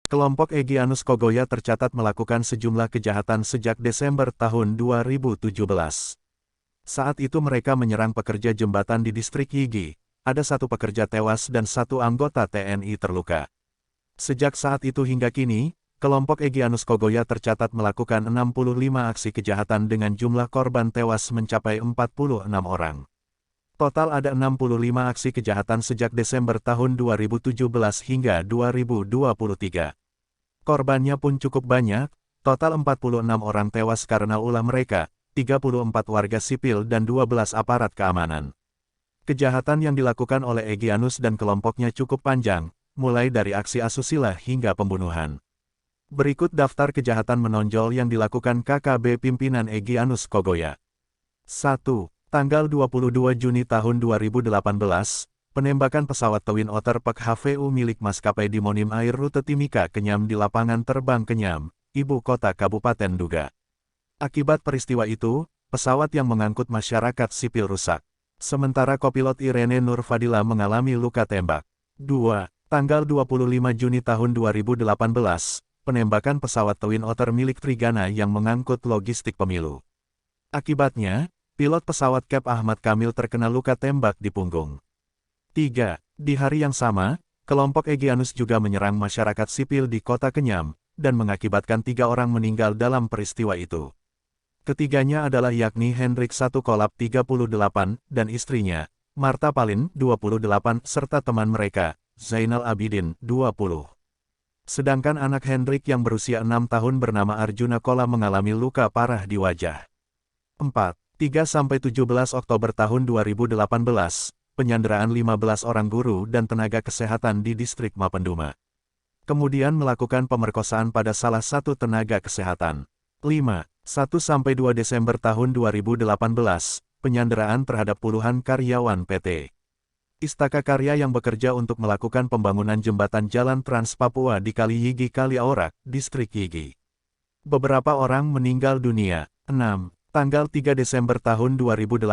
Kelompok Egyanus Kogoya tercatat melakukan sejumlah kejahatan sejak Desember tahun 2017. Saat itu mereka menyerang pekerja jembatan di distrik Yigi. Ada satu pekerja tewas dan satu anggota TNI terluka. Sejak saat itu hingga kini, kelompok Egyanus Kogoya tercatat melakukan 65 aksi kejahatan dengan jumlah korban tewas mencapai 46 orang. Total ada 65 aksi kejahatan sejak Desember tahun 2017 hingga 2023. Korbannya pun cukup banyak, total 46 orang tewas karena ulah mereka, 34 warga sipil dan 12 aparat keamanan. Kejahatan yang dilakukan oleh Egyanus dan kelompoknya cukup panjang, mulai dari aksi asusila hingga pembunuhan. Berikut daftar kejahatan menonjol yang dilakukan KKB pimpinan Egyanus Kogoya. 1. Tanggal 22 Juni tahun 2018, penembakan pesawat Twin Otter PKHVU milik maskapai Dimonim Air rute Timika Kenyam di lapangan terbang Kenyam, ibu kota Kabupaten Duga. Akibat peristiwa itu, pesawat yang mengangkut masyarakat sipil rusak. Sementara kopilot Irene Nur Fadila mengalami luka tembak. 2. Tanggal 25 Juni tahun 2018, penembakan pesawat Twin Otter milik Trigana yang mengangkut logistik pemilu. Akibatnya, pilot pesawat Cap Ahmad Kamil terkena luka tembak di punggung. 3. Di hari yang sama, kelompok Egyanus juga menyerang masyarakat sipil di kota Kenyam, dan mengakibatkan 3 orang meninggal dalam peristiwa itu. Ketiganya adalah yakni Hendrik 1 Kolab 38, dan istrinya, Marta Palin 28, serta teman mereka, Zainal Abidin 20. Sedangkan anak Hendrik yang berusia 6 tahun bernama Arjuna Kola mengalami luka parah di wajah. 4. 3–17 Oktober tahun 2018, penyanderaan 15 orang guru dan tenaga kesehatan di distrik Mapenduma. Kemudian melakukan pemerkosaan pada salah satu tenaga kesehatan. 5. 1–2 Desember tahun 2018, penyanderaan terhadap puluhan karyawan PT Istaka Karya yang bekerja untuk melakukan pembangunan jembatan jalan Trans Papua di Kali Yigi Kaliaorak, distrik Yigi. Beberapa orang meninggal dunia. 6. Tanggal 3 Desember tahun 2018,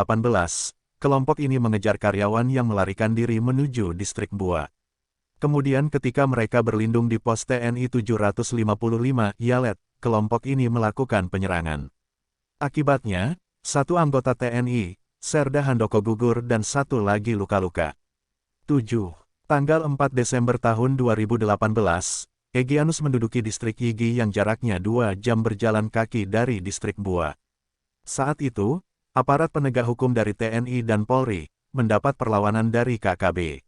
kelompok ini mengejar karyawan yang melarikan diri menuju distrik Bua. Kemudian ketika mereka berlindung di pos TNI 755 Yalet, kelompok ini melakukan penyerangan. Akibatnya, satu anggota TNI, Serda Handoko gugur dan satu lagi luka-luka. 7. Tanggal 4 Desember tahun 2018, Egyanus menduduki distrik Yigi yang jaraknya 2 jam berjalan kaki dari distrik Bua. Saat itu, aparat penegak hukum dari TNI dan Polri mendapat perlawanan dari KKB.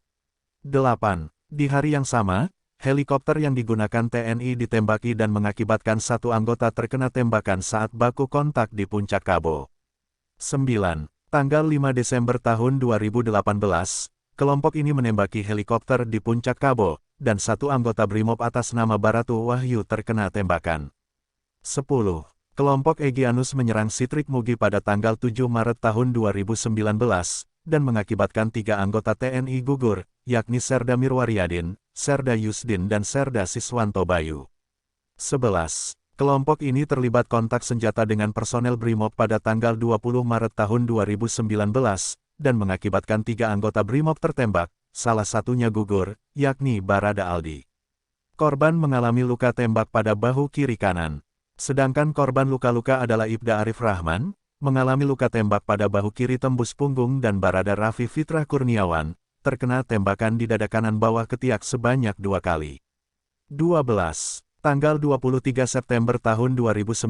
8. Di hari yang sama, helikopter yang digunakan TNI ditembaki dan mengakibatkan satu anggota terkena tembakan saat baku kontak di Puncak Kabo. 9. Tanggal 5 Desember tahun 2018, kelompok ini menembaki helikopter di Puncak Kabo, dan satu anggota Brimob atas nama Baratu Wahyu terkena tembakan. 10. Kelompok Egyanus menyerang Sitrik Mugi pada tanggal 7 Maret tahun 2019, dan mengakibatkan 3 anggota TNI gugur, yakni Serda Mirwaryadin, Serda Yusdin dan Serda Siswanto Bayu. 11. Kelompok ini terlibat kontak senjata dengan personel Brimob pada tanggal 20 Maret tahun 2019, dan mengakibatkan 3 anggota Brimob tertembak, salah satunya gugur, yakni Barada Aldi. Korban mengalami luka tembak pada bahu kiri kanan. Sedangkan korban luka-luka adalah Ibda Arif Rahman, mengalami luka tembak pada bahu kiri tembus punggung dan Barada Raffi Fitrah Kurniawan, terkena tembakan di dada kanan bawah ketiak sebanyak 2 kali. 12. Tanggal 23 September tahun 2019,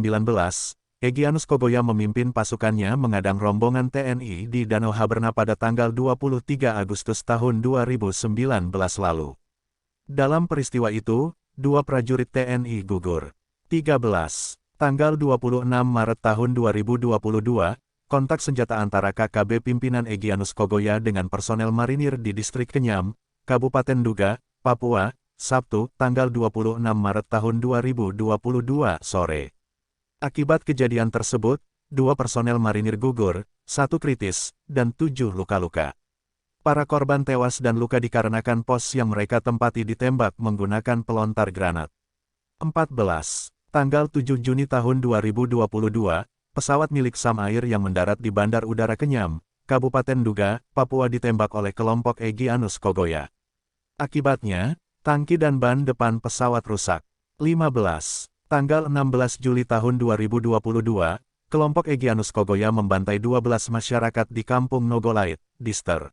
Egyanus Kogoya memimpin pasukannya mengadang rombongan TNI di Danau Haberna pada tanggal 23 Agustus tahun 2019 lalu. Dalam peristiwa itu, 2 prajurit TNI gugur. 13. Tanggal 26 Maret tahun 2022, kontak senjata antara KKB pimpinan Egyanus Kogoya dengan personel marinir di distrik Kenyam, Kabupaten Duga, Papua, Sabtu, tanggal 26 Maret tahun 2022 sore. Akibat kejadian tersebut, 2 personel marinir gugur, 1 kritis, dan 7 luka-luka. Para korban tewas dan luka dikarenakan pos yang mereka tempati ditembak menggunakan pelontar granat. 14. Tanggal 7 Juni tahun 2022, pesawat milik Sam Air yang mendarat di Bandar Udara Kenyam, Kabupaten Duga, Papua ditembak oleh kelompok Egyanus Kogoya. Akibatnya, Tangki dan ban depan pesawat rusak. 15. Tanggal 16 Juli tahun 2022, kelompok Egyanus Kogoya membantai 12 masyarakat di Kampung Nogolait, Dister.